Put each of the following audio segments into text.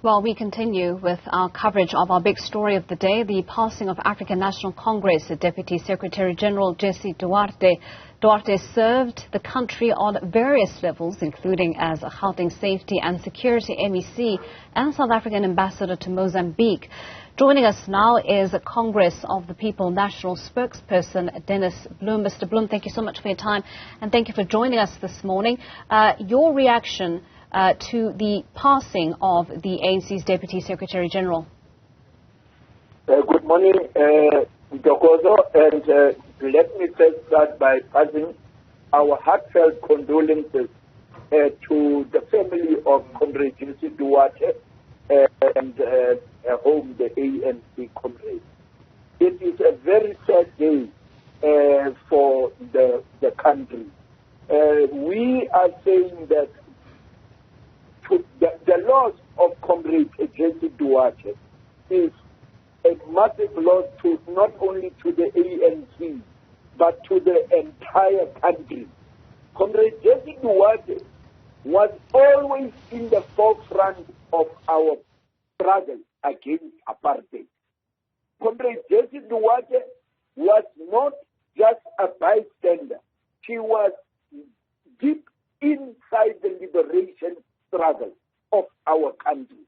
Well, we continue with our coverage of our big story of the day, the passing of African National Congress Deputy Secretary General Jessie Duarte. Duarte served the country on various levels, including as a Gauteng Safety and Security MEC and South African Ambassador to Mozambique. Joining us now is a Congress of the People National Spokesperson, Bloem. Mr. Bloem, thank you so much for your time and thank you for joining us this morning. Your reaction to the passing of the ANC's Deputy Secretary General. Good morning, Dokozo, and let me first start by passing our heartfelt condolences to the family of Comrade Jessie Duarte and her home, the ANC comrade. It is a very sad day for the country. We are saying that the loss of Comrade Jessie Duarte is a massive loss to not only to the ANC, but to the entire country. Comrade Jessie Duarte was always in the forefront of our struggle against apartheid. Comrade Jessie Duarte was not just a bystander. She was deep inside the liberation struggle of our country.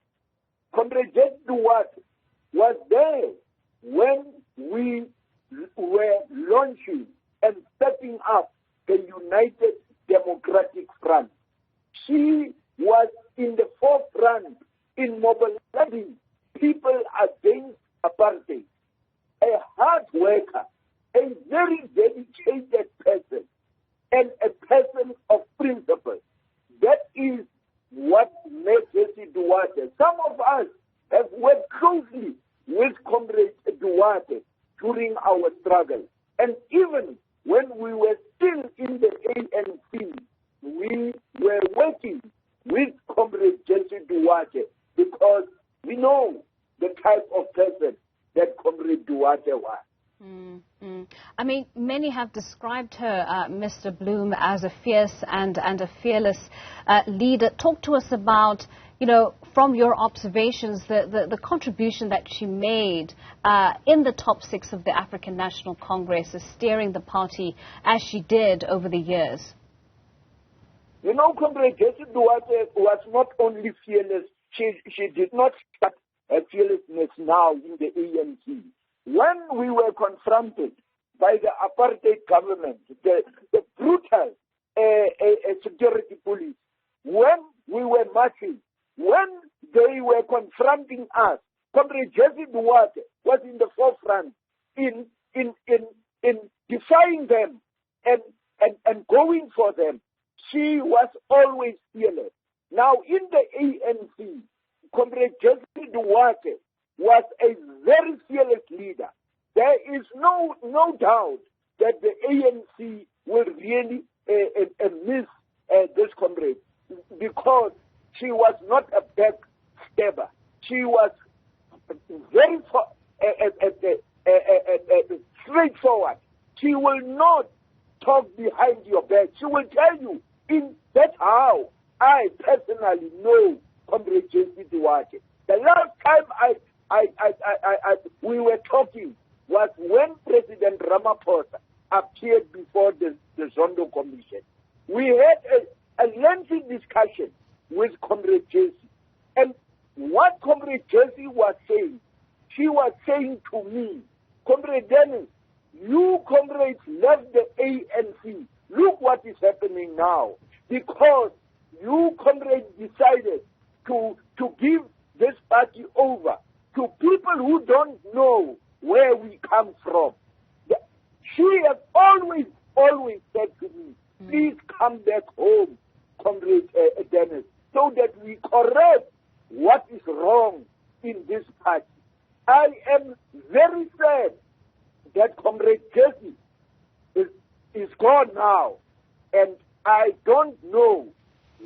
Comrade Jessie Duarte was there when we were launching and setting up the United Democratic Front. She was in the forefront in mobilizing people against apartheid. A hard worker, a very dedicated person, and a person of principle. That is what made Jessie Duarte. Some of us have worked closely with Comrade Duarte during our struggle. And even when we were still in the ANC, we were working with Comrade Jessie Duarte because we know the type of person that Comrade Duarte was. I mean, many have described her, Mr. Bloem, as a fierce and a fearless leader. Talk to us about, from your observations, the contribution that she made in the top six of the African National Congress, steering the party as she did over the years. Comrade Jessie Duarte was not only fearless, she did not start her fearlessness now in the ANC. When we were confronted by the apartheid government, the brutal security police, when we were marching, when they were confronting us, Comrade Jessie Duarte was in the forefront in defying them and going for them. She was always fearless. Now, in the ANC, Comrade Jessie Duarte was a very fearless leader. There is no doubt that the ANC will really miss this comrade because she was not a backstabber. She was very straightforward. She will not talk behind your back. She will tell you, that's how I personally know Comrade Jessie Duarte. The last time we were talking was when President Ramaphosa appeared before the Zondo Commission. We had a lengthy discussion with Comrade Jessie. And what Comrade Jessie was saying, she was saying to me, Comrade Dennis, you comrades left the ANC. Look what is happening now. Because you comrades decided to give this party over to people who don't know where we come from. She has always said to me, please come back home, Comrade Dennis, so that we correct what is wrong in this party. I am very sad that Comrade Jessie is gone now, and I don't know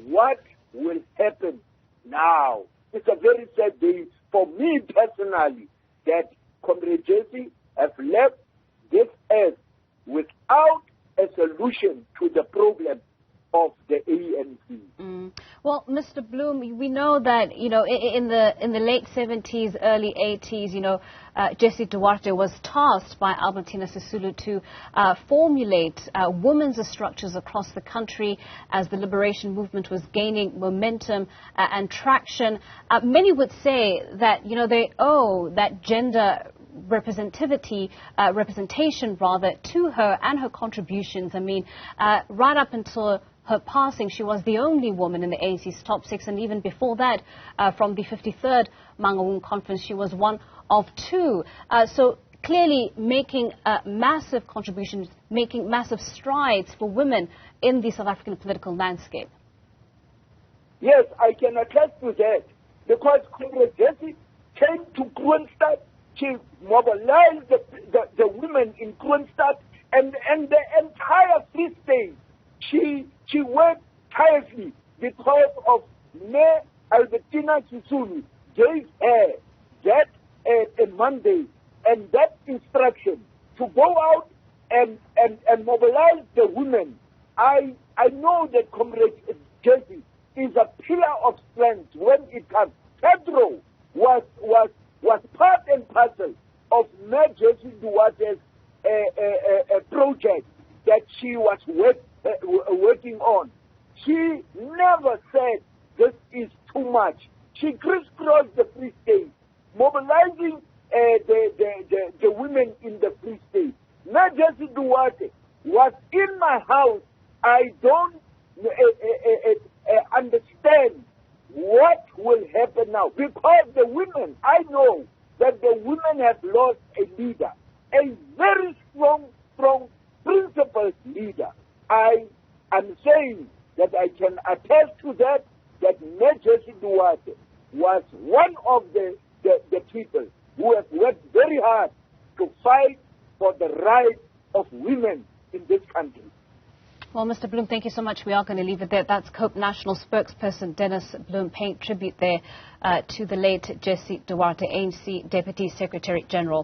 what will happen now. It's a very sad day for me personally that Comrade Jessie has left this earth without a solution to the problem of the ANC. Well, Mr. Bloem, we know that, in the late 70s, early 80s, Jessie Duarte was tasked by Albertina Sisulu to formulate women's structures across the country as the liberation movement was gaining momentum and traction. Many would say that, they owe that gender representation to her and her contributions. I mean, right up until her passing, she was the only woman in the ANC's top 6, and even before that, from the 53rd Mangaung Conference, she was one of 2. So clearly making massive contributions, making massive strides for women in the South African political landscape. Yes, I can attest to that, because Comrade Jessie came to Kroonstad. She mobilized the women in Kroonstad and the entire Free State. She worked tirelessly because of Mayor Albertina Sisulu gave her that a mandate and that instruction to go out and mobilize the women. I know that Comrade Jessie is a pillar of strength when it comes. Pedro was part and parcel of Mayor Jessie Duarte's project that she was working on. She never said this is too much. She crisscrossed the Free State, mobilizing the women in the Free State. Mayor Jessie Duarte was in my house. I don't understand what will happen now, because the women, I know that the women have lost a leader, a very strong, principled leader. I am saying that I can attest to that Mayor Jessie Duarte was one of the people who have worked very hard to fight for the rights of women in this country. Well, Mr. Bloem, thank you so much. We are going to leave it there. That's People National Spokesperson Dennis Bloem paying tribute there to the late Jessie Duarte, ANC Deputy Secretary General.